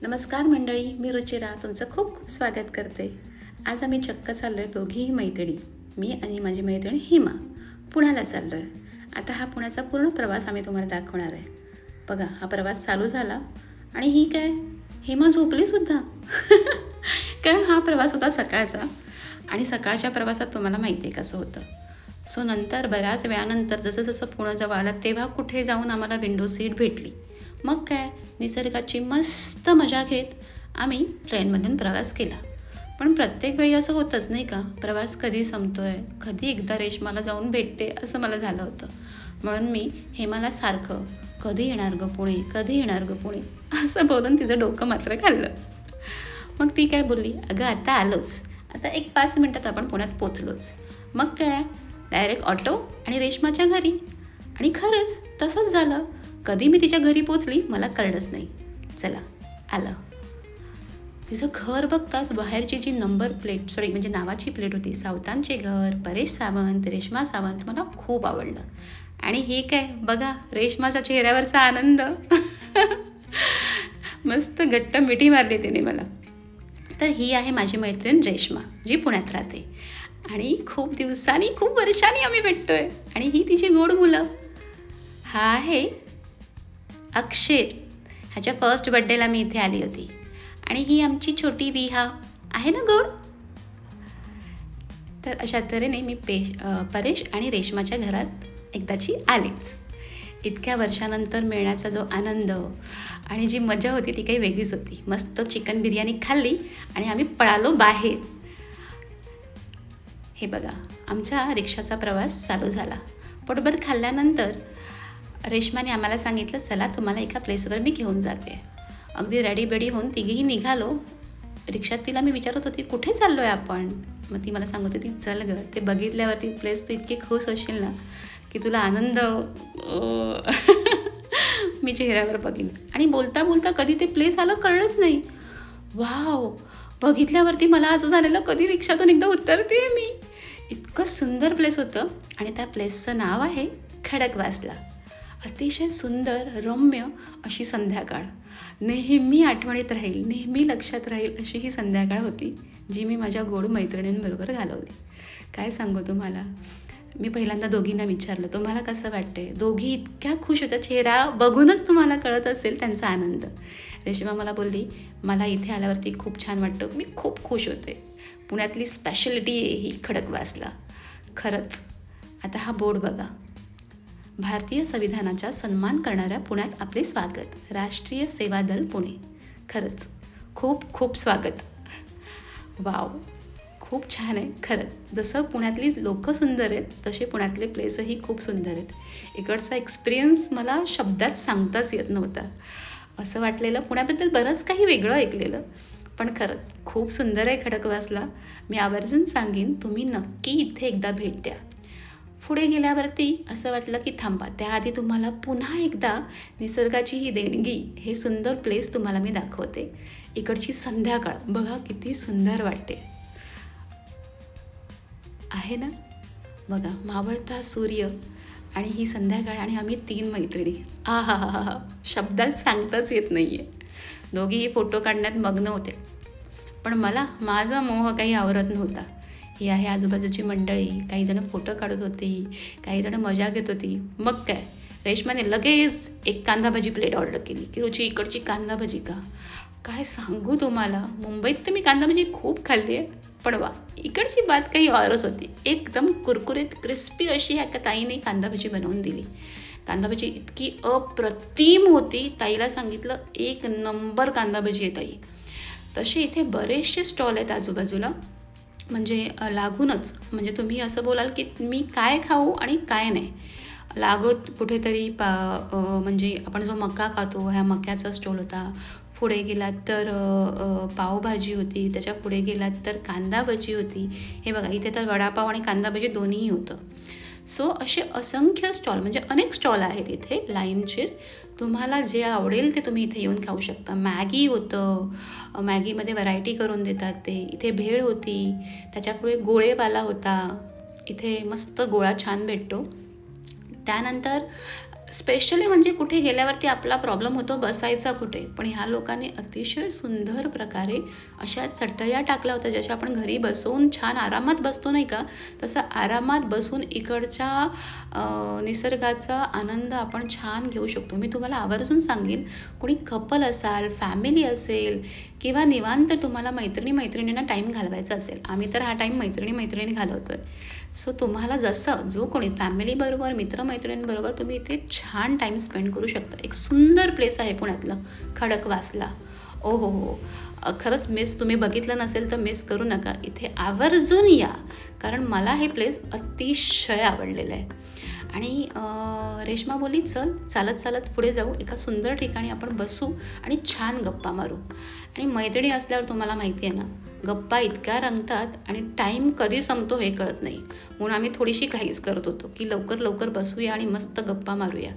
नमस्कार मंडळी, मी रुचिरा तुमचं खूप खूप स्वागत करते. आज आम्ही चक्क चाललो आहे दोघीही मैत्रिणी, मी आणि माझी मैत्रीण हिमा, पुण्याला चाललो आहे. आता हा पुण्याचा पूर्ण प्रवास आम्ही तुम्हाला दाखवणार आहे. बघा, हा प्रवास चालू झाला आणि ही काय हिमा झोपलीसुद्धा कारण हा प्रवास होता सकाळचा आणि सकाळच्या प्रवासात तुम्हाला माहिती आहे कसं होतं. सो नंतर बऱ्याच वेळानंतर जसं जसं पुणं जवळ आलं तेव्हा कुठे जाऊन आम्हाला विंडो सीट भेटली. मग काय निसर्गाची मस्त मजा घेत आम्ही ट्रेनमधून प्रवास केला. पण प्रत्येक वेळी असं होतंच नाही का, प्रवास कधी संपतोय, कधी एकदा रेशमाला जाऊन भेटते असं मला झालं होतं. म्हणून मी हेमाला सारखं कधी येणार गं पुणे, कधी येणार गं पुणे असं बोलून तिचं डोकं मात्र खाल्लं. मग ती काय बोलली, अगं आता आलोच, आता 1-5 मिनटात आपण पुण्यात पोचलोच. मग काय डायरेक्ट ऑटो आणि रेशमाच्या घरी. आणि खरंच तसंच झालं. कधी मी तिच्या घरी पोचली मला कळलंच नाही. चला आलं. तिचं घर बघताच बाहेरची जी नंबर प्लेट म्हणजे नावाची प्लेट होती, सावतांचे घर, परेश सावंत, रेश्मा सावंत, मला खूप आवडलं. आणि हे काय बघा, रेशमाच्या चेहऱ्यावरचा आनंद मस्त घट्ट मिठी मारली तिने मला. तर ही आहे माझी मैत्रीण रेश्मा, जी पुण्यात राहते आणि खूप दिवसांनी खूप वर्षांनी आम्ही भेटतोय. आणि ही तिची गोड मुलं. हा आहे अक्षय, ह्याच्या फर्स्ट बड्डेला मी इथे आली होती. आणि ही आमची छोटी विहा आहे ना गोड. तर अशा तऱ्हेने मी परेश आणि रेशमाच्या घरात एकदाची आलीच. इतक्या वर्षानंतर मिळण्याचा जो आनंद आणि जी मजा होती ती काही वेगळीच होती. मस्त चिकन बिर्याणी खाल्ली आणि आम्ही पळालो बाहेर. हे बघा, आमचा रिक्षाचा प्रवास चालू झाला. पोटभर खाल्ल्यानंतर रेशमाने आम्हाला सांगितलं, चला तुम्हाला एका प्लेसवर मी घेऊन जाते. अगदी रेडी होऊन तिघेही निघालो. रिक्षात तिला मी विचारत होती, कुठे चाललो आहे आपण. मग ती मला सांगत होती, चल गं, ते बघितल्यावरती प्लेस तू इतकी खुश होशील ना की तुला आनंद मी चेहऱ्यावर बघीन. आणि बोलता बोलता कधी ते प्लेस आलं कळलंच नाही. वाव, बघितल्यावरती मला असं झालेलं कधी रिक्षातून एकदा उतरते मी. इतकं सुंदर प्लेस होतं. आणि त्या प्लेसचं नाव आहे खडकवासला. अतिशय सुंदर रम्य अशी संध्याकाळ, नेहमी आठवणीत राहील, नेहमी लक्षात राहील अशी ही संध्याकाळ होती, जी मी माझ्या गोड मैत्रिणींबरोबर घालवली. काय सांगू तुम्हाला. मी पहिल्यांदा दोघींना विचारलं, तुम्हाला कसं वाटतंय. दोघी इतक्या खुश होत्या, चेहरा बघूनच तुम्हाला कळत असेल त्यांचा आनंद. रेश्मा मला बोलली, मला इथे आल्यावरती खूप छान वाटतं, मी खूप खुश होते. पुण्यातली स्पेशालिटी आहे ही खडकवासला. खरंच. आता हा बोर्ड बघा, भारतीय संविधानाचा सन्मान करणाऱ्या पुण्यात आपले स्वागत, राष्ट्रीय सेवा दल पुणे. खरंच खूप खूप स्वागत. वाव, खूप छान आहे खरंच. जसं पुण्यातली लोकं सुंदर आहेत तसे पुण्यातले प्लेसही खूप सुंदर आहेत. इकडचा एक्सपिरियन्स मला शब्दात सांगताच येत नव्हता. असं वाटलेलं, पुण्याबद्दल बरंच काही वेगळं ऐकलेलं, पण खरंच खूप सुंदर आहे खडकवासला. मी आवर्जून सांगेन, तुम्ही नक्की इथे एकदा भेट द्या. पुढे गेल्यावरती असं वाटलं की थांबा, त्याआधी तुम्हाला पुन्हा एकदा निसर्गाची ही देणगी, हे सुंदर प्लेस तुम्हाला मी दाखवते. इकडची संध्याकाळ बघा किती सुंदर वाटते आहे ना. बघा, मावळता सूर्य आणि ही संध्याकाळ आणि आम्ही 3 मैत्रिणी. हा शब्दात सांगताच येत नाही आहे. दोघीही फोटो काढण्यात मग्न होते, पण मला माझा मोह काही आवरत नव्हता. ही आहे आजूबाजूची मंडळी, काही जण फोटो काढत होती, काही जण मजा घेत होती. मग काय, रेशमाने लगेच एक कांदा भाजी प्लेट ऑर्डर केली की रुची इकडची कांदा भाजी का. काय सांगू तुम्हाला, मुंबईत तर मी कांदा भाजी खूप खाल्ली आहे, पण वा, इकडची बात काही औरच होती. एकदम कुरकुरीत क्रिस्पी अशी ह्या ताईने कांदा भाजी बनवून दिली. कांदा भाजी इतकी अप्रतिम होती. ताईला सांगितलं, 1 नंबर कांदा भाजी आहे ताई. तसे इथे बरेचसे स्टॉल आहेत आजूबाजूला, म्हणजे लागूनच, म्हणजे तुम्ही असं बोलाल की मी काय खाऊ आणि काय नाही. लागत कुठेतरी म्हणजे आपण जो मका खातो, ह्या मक्याचा स्टॉल होता. पुढे गेलात तर पावभाजी होती, त्याच्या पुढे गेलात तर कांदा भजी होती. हे बघा, इथे तर वडापाव आणि कांदा भजी दोन्हीही होतं. सो असे असंख्य स्टॉल, म्हणजे अनेक स्टॉल आहेत इथे लाईनशीर. तुम्हाला जे आवडेल ते तुम्ही इथे येऊन खाऊ शकता. मॅगी होतं, मॅगीमध्ये व्हरायटी करून देतात ते. इथे भेळ होती, त्याच्यापुढे गोळेवाला होता. इथे मस्त गोळा छान भेटतो. त्यानंतर स्पेशली म्हणजे कुठे गेल्यावरती आपला प्रॉब्लेम होतो बसायचा कुठे, पण ह्या लोकांनी अतिशय सुंदर प्रकारे अशा चटया टाकल्या होत्या जशा आपण घरी बसवून छान आरामात बसतो नाही का, तसं आरामात बसून इकडच्या निसर्गाचा आनंद आपण छान घेऊ शकतो. मी तुम्हाला आवर्जून सांगेन, कोणी कपल असाल, फॅमिली असेल किंवा निवांत तुम्हाला मैत्रिणींना टाईम घालवायचा असेल, आम्ही तर हा टाईम मैत्रिणी घालवतो आहे. सो तुम्हाला जसं जो कोणी फॅमिलीबरोबर मित्रमैत्रिणींबरोबर तुम्ही इथे छान टाईम स्पेंड करू शकता. एक सुंदर प्लेस आहे पुण्यातलं खडकवासला. ओ हो, खरंच मिस तुम्ही बघितलं नसेल तर मिस करू नका, इथे आवर्जून या, कारण मला हे प्लेस अतिशय आवडलेलं आहे. आणि रेश्मा बोलली चल चालत पुढे जाऊ, एका सुंदर ठिकाणी आपण बसू आणि छान गप्पा मारू. आणि मैत्रिणी असल्यावर तुम्हाला माहिती आहे ना, गप्पा इतक्या रंगतात आणि टाईम कधी संपतो हे कळत नाही. म्हणून आम्ही थोडीशी घाईच करत होतो की लवकर बसूया आणि मस्त गप्पा मारूया.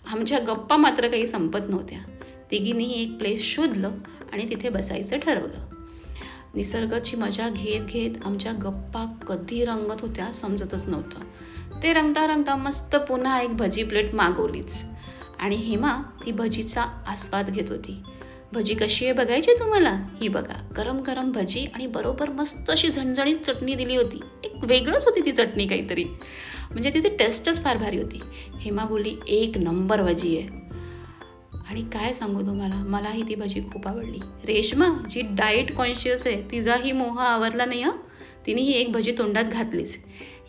आमच्या गप्पा मात्र काही संपत नव्हत्या. तिघींनीही एक प्लेस शोधलं आणि तिथे बसायचं ठरवलं. निसर्गाची मजा घेत आमच्या गप्पा कधी रंगत होत्या समजतच नव्हतं. ते रंगता मस्त पुन्हा एक भजी प्लेट मागवलीच आणि हेमा ती भजीचा आस्वाद घेत होती. भजी कशी आहे बघायची तुम्हाला? ही बघा, गरम भजी आणि बरोबर मस्त अशी झणझणीत चटणी दिली होती. एक वेगळंच होती ती चटणी काहीतरी, म्हणजे तिची टेस्टच फार भारी होती. हेमा बोलली 1 नंबर भजी आहे. आणि काय सांगू तुम्हाला, मलाही ती भजी खूप आवडली. रेश्मा जी डाएट कॉन्शियस आहे तिचाही मोह आवरला नाही हां, तिनेही एक भजी तोंडात घातलीच.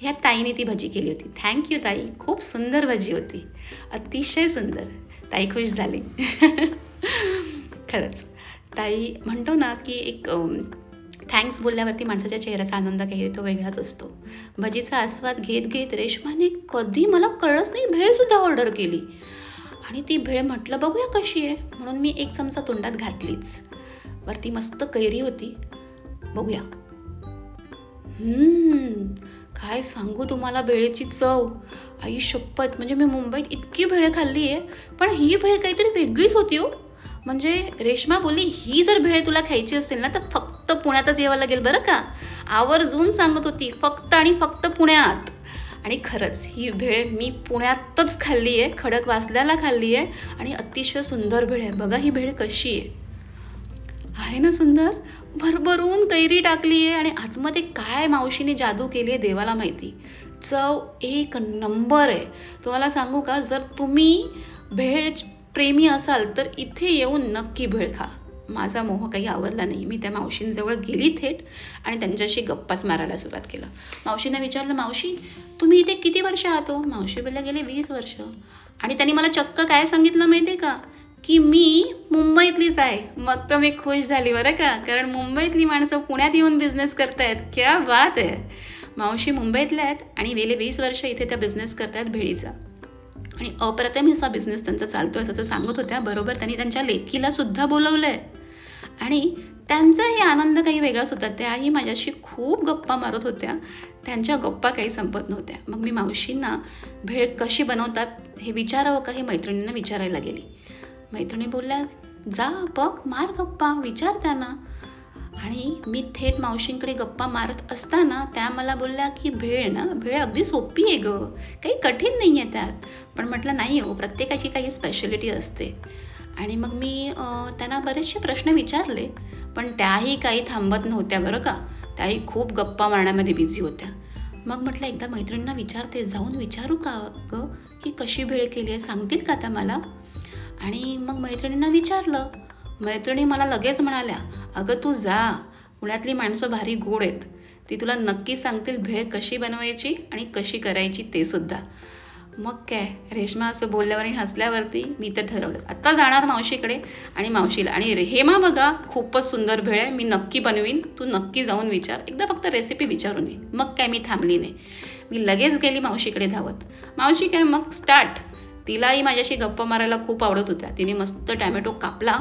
ह्या ताईने ती भजी केली होती. थँक्यू ताई, खूप सुंदर भजी होती, अतिशय सुंदर. ताई खुश झाली. खरंच ताई म्हणतो ना की एक थँक्स बोलल्यावरती माणसाच्या चेहऱ्याचा आनंद काही तो वेगळाच असतो. भजीचा आस्वाद घेत रेश्माने कधी मला कळलंच नाही भेळसुद्धा ऑर्डर केली. आणि ती भेळ म्हटलं बघूया कशी आहे, म्हणून मी 1 चमचा तोंडात घातलीच. वरती मस्त कैरी होती, बघूया. काय सांगू तुम्हाला भेळेची चव, आई शपथ. म्हणजे मी मुंबईत इतकी भेळ खाल्ली आहे, पण ही भेळ काहीतरी वेगळीच होती हो. म्हणजे रेश्मा बोलली ही जर भेळ तुला खायची असेल ना तर फक्त पुण्यातच यावं लागेल बरं का, आवर्जून सांगत होती, फक्त आणि फक्त पुण्यात. आणि खरंच ही भेळ मी पुण्यातच खाल्ली आहे, खडकवासल्याला खाल्ली आहे आणि अतिशय सुंदर भेळ आहे. बघा ही भेळ कशी आहे ना सुंदर, भरभरून कैरी टाकली आहे आणि आतमध्ये काय मावशीने जादू केली आहे देवाला माहिती. चव 1 नंबर आहे. तुम्हाला सांगू का, जर तुम्ही भेळ प्रेमी असाल तर इथे येऊन नक्की भेळ खा. माझा मोह काही आवरला नाही. मी त्या मावशींजवळ गेली थेट आणि त्यांच्याशी गप्पाच मारायला सुरुवात केलं. मावशींना विचारलं, मावशी तुम्ही इथे किती वर्ष आहात हो? मावशी बोलल्या गेले 20 वर्ष. आणि त्यांनी मला चक्क काय सांगितलं माहिती आहे का, की मी मुंबईतलीच आहे. मग तर मी खुश झाली बरं का, कारण मुंबईतली माणसं पुण्यात येऊन बिझनेस करतायत, क्या बात आहे. मावशी मुंबईतल्या आहेत आणि गेले 20 वर्ष इथे त्या बिझनेस करतायत भेळीचा. आणि अप्रतिम असा बिझनेस त्यांचा चालतो आहे असं सांगत होत्या. बरोबर त्यांनी त्यांच्या लेकीला सुद्धा बोलवलं आहे आणि त्यांचाही आनंद काही वेगळाच होता. त्याही माझ्याशी खूप गप्पा मारत होत्या, त्यांच्या गप्पा काही संपत नव्हत्या. मग मी मावशींना भेळ कशी बनवतात हे विचारावं का हे मैत्रिणींना विचारायला गेली. मैत्रिणी बोलल्या जा बघ, मार गप्पा, विचार त्यांना. आणि मी थेट मावशींकडे गप्पा मारत असताना त्या मला बोलल्या की भेळ अगदी सोपी आहे गं, काही कठीण नाही आहे त्यात. पण म्हटलं नाही हो, प्रत्येकाची काही स्पेशालिटी असते. आणि मग मी त्यांना बरेचसे प्रश्न विचारले, पण त्याही काही थांबत नव्हत्या बरं का, त्याही खूप गप्पा मारण्यामध्ये बिझी होत्या. मग म्हटलं एकदा मैत्रिणींना विचारते, जाऊन विचारू का गं की कशी भेळ केली आहे, सांगतील का त्या मला. आणि मग मैत्रिणींना विचारलं. मैत्रिणी मला लगेच म्हणाल्या, अगं तू जा, पुण्यातली माणसं भारी गोड आहेत, ती तुला नक्की सांगतील भेळ कशी बनवायची आणि कशी करायची ते सुद्धा. मग काय, रेश्मा असं बोलल्यावर आणि हसल्यावरती मी तर ठरवलं आत्ता जाणार मावशीकडे आणि मावशीला. आणि हेमा बघा खूपच सुंदर भेळ आहे, मी नक्की बनवीन, तू नक्की जाऊन विचार, एकदा फक्त रेसिपी विचारून ये. मग काय मी थांबली नाही, मी लगेच गेली मावशीकडे धावत. मावशी काय मग स्टार्ट. तिलाही माझ्याशी गप्पा मारायला खूप आवडत होत्या. तिने मस्त टॅमॅटो कापला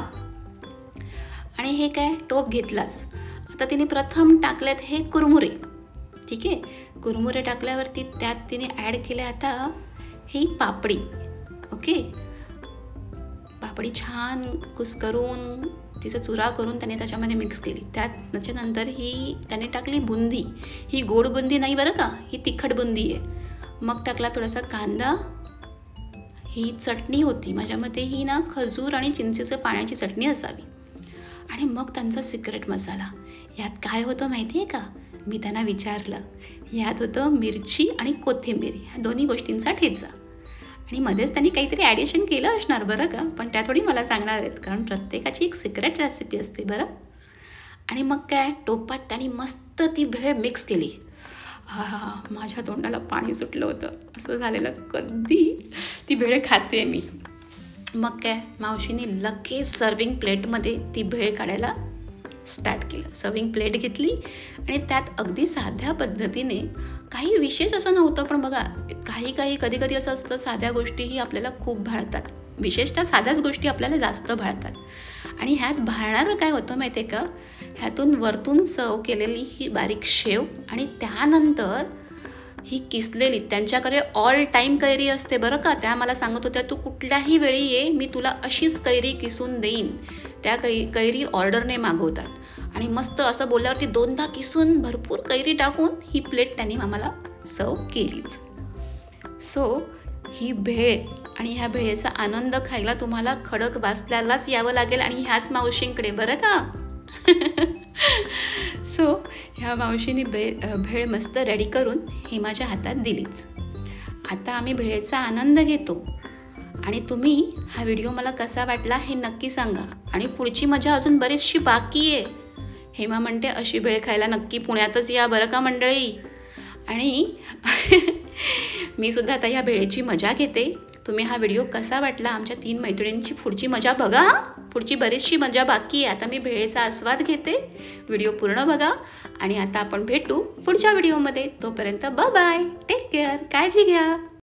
आणि हे काय टोप घेतलाच. आता तिने प्रथम टाकल्यात हे कुरमुरे, ठीक आहे. कुरमुरे टाकल्यावरती त्यात तिने ॲड केले आता ही पापडी. ओके, पापडी छान कुस्करून तिचा चुरा करून त्याने त्याच्यामध्ये मिक्स केली. त्याच्यानंतर ही त्याने टाकली बुंदी. ही गोड बुंदी नाही बरं का, ही तिखट बुंदी आहे. मग टाकला थोडासा कांदा, ही चटणी होती. माझ्या मते ही ना खजूर आणि चिंचेचं पाण्याची चटणी असावी. आणि मग त्यांचा सिक्रेट मसाला. यात काय होतं माहिती आहे का? मी त्यांना विचारलं. यात होतं मिरची आणि कोथिंबीर, ह्या दोन्ही गोष्टींचा ठेचा. आणि मध्येच त्यांनी काहीतरी ॲडिशन केलं असणार बरं का, पण त्या थोडी मला सांगणार आहेत, कारण प्रत्येकाची एक सिक्रेट रेसिपी असते बरं. आणि मग काय, टोपात त्यांनी मस्त ती भेळ मिक्स केली. हा, माझ्या तोंडाला पाणी सुटलं होतं. असं झालेलं कधी ती भेळ खाते मी. मग काय, मावशीने लगेच सर्विंग प्लेटमध्ये ती भेळ काढायला स्टार्ट केलं. सर्विंग प्लेट घेतली आणि त्यात अगदी साध्या पद्धतीने, काही विशेष असं नव्हतं, पण बघा कधी कधी असं असतं, साध्या गोष्टीही आपल्याला खूप भाळतात. विशेषतः साध्याच गोष्टी आपल्याला जास्त भाळतात. आणि ह्यात भाळणारं काय होतं माहिती आहे का, ह्यातून वरतून सर्व केलेली ही बारीक शेव आणि त्यानंतर ही किसलेली, त्यांच्याकडे ऑल टाईम कैरी असते बरं का. त्या मला सांगत होत्या, तू कुठल्याही वेळी ये, मी तुला अशीच कैरी किसून देईन. त्या कैरी ऑर्डरने मागवतात. आणि मस्त असं बोलल्यावरती 2दा किसून भरपूर कैरी टाकून ही प्लेट त्यांनी आम्हाला सर्व केलीच. सो ही भेळ आणि ह्या भेळेचा आनंद खायला तुम्हाला खडकवासल्यालाच यावं लागेल आणि ह्याच मावशींकडे बरं का. सो ह्या मावशीने भेळ मस्त रेडी करून ही माझ्या हातात दिलीच. आता आम्ही भेळेचा आनंद घेतो. आणि तुम्ही हा व्हिडिओ मला कसा वाटला हे नक्की सांगा. आणि पुढची मजा अजून बरीचशी बाकी आहे. हेमा म्हणते अशी भेळ खायला नक्की पुण्यातच या बरं का मंडळी. आणि मी सुद्धा आता ह्या भेळेची मजा घेते. तुम्ही हा व्हिडिओ कसा वाटला, आमच्या 3 मैत्रिणींची पुढची मजा बघा. पुढची बरीचशी मजा बाकी आहे. आता मी भेळेचा आस्वाद घेते. व्हिडिओ पूर्ण बघा आणि आता आपण भेटू पुढच्या व्हिडिओमध्ये. तोपर्यंत बाय, टेक केअर, काळजी घ्या.